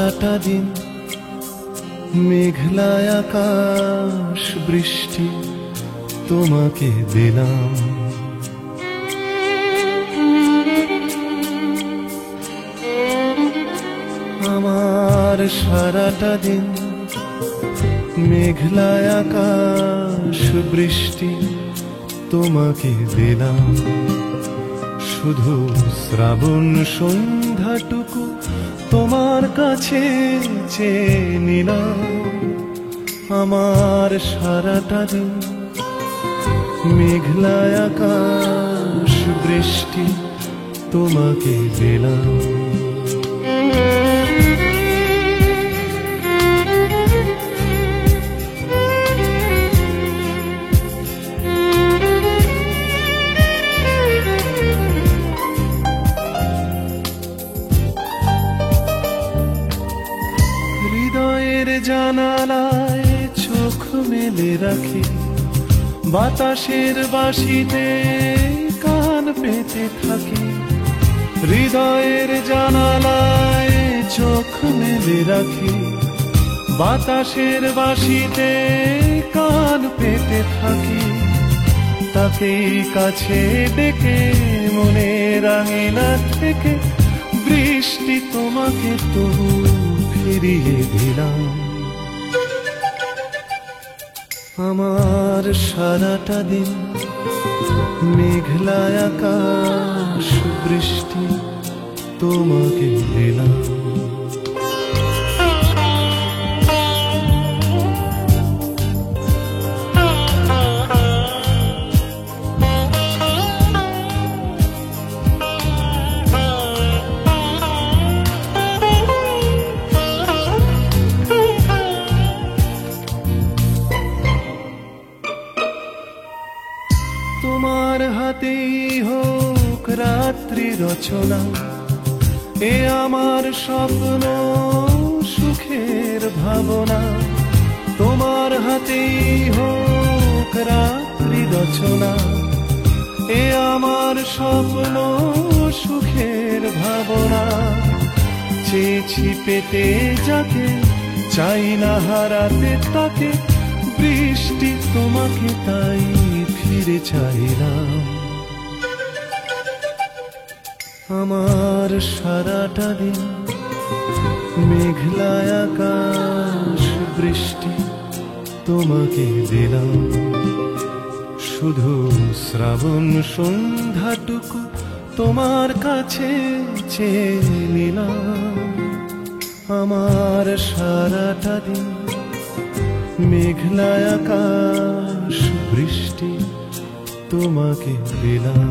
সারাটা দিন মেঘলায় আকাশ বৃষ্টি তোমাকে দিলাম। আমার সারাটা দিন মেঘলায় আকাশ বৃষ্টি তোমাকে দিলাম। শুধু শ্রাবণ সন্ধ্যাটুকু তোমার কাছে চেয়ে নিলাম। আমার সারাটা দিন মেঘলায় আকাশ বৃষ্টি তোমাকে দিলাম। হৃদয়ের জানালায় চোখ মেলে রাখি, বাতাসের বাঁশিতে কান পেতে থাকি। হৃদয়ের জানালায় চোখ মেলে রাখি, বাতাসের বাঁশিতে কান পেতে থাকি। তাকেই কাছে ডেকে মনের আঙিনা থেকে বৃষ্টি তোমাকে তবু ফিরিয়ে দিলাম। আমার সারাটা দিন মেঘলায় আকাশ বৃষ্টি তোমাকে দিলাম। তোমার হাতেই হোক রাত্রি রচনা, এ আমার স্বপ্ন সুখের ভাবনা। তোমার হাতেই হোক রাত্রি রচনা, এ আমার স্বপ্ন সুখের ভাবনা। চেয়েছি পেতে যাকে, চাই না হারাতে তাকে, বৃষ্টি তোমাকে তাই ফিরে চাইলাম। আমার সারাটা দিন মেঘলায় আকাশ বৃষ্টি তোমাকে দিলাম। শুধু শ্রাবণ সন্ধ্যাটুকু তোমার কাছে চেয়ে নিলাম। আমার সারাটা দিন মেঘলায় আকাশ বৃষ্টি তোমাকে দিলাম।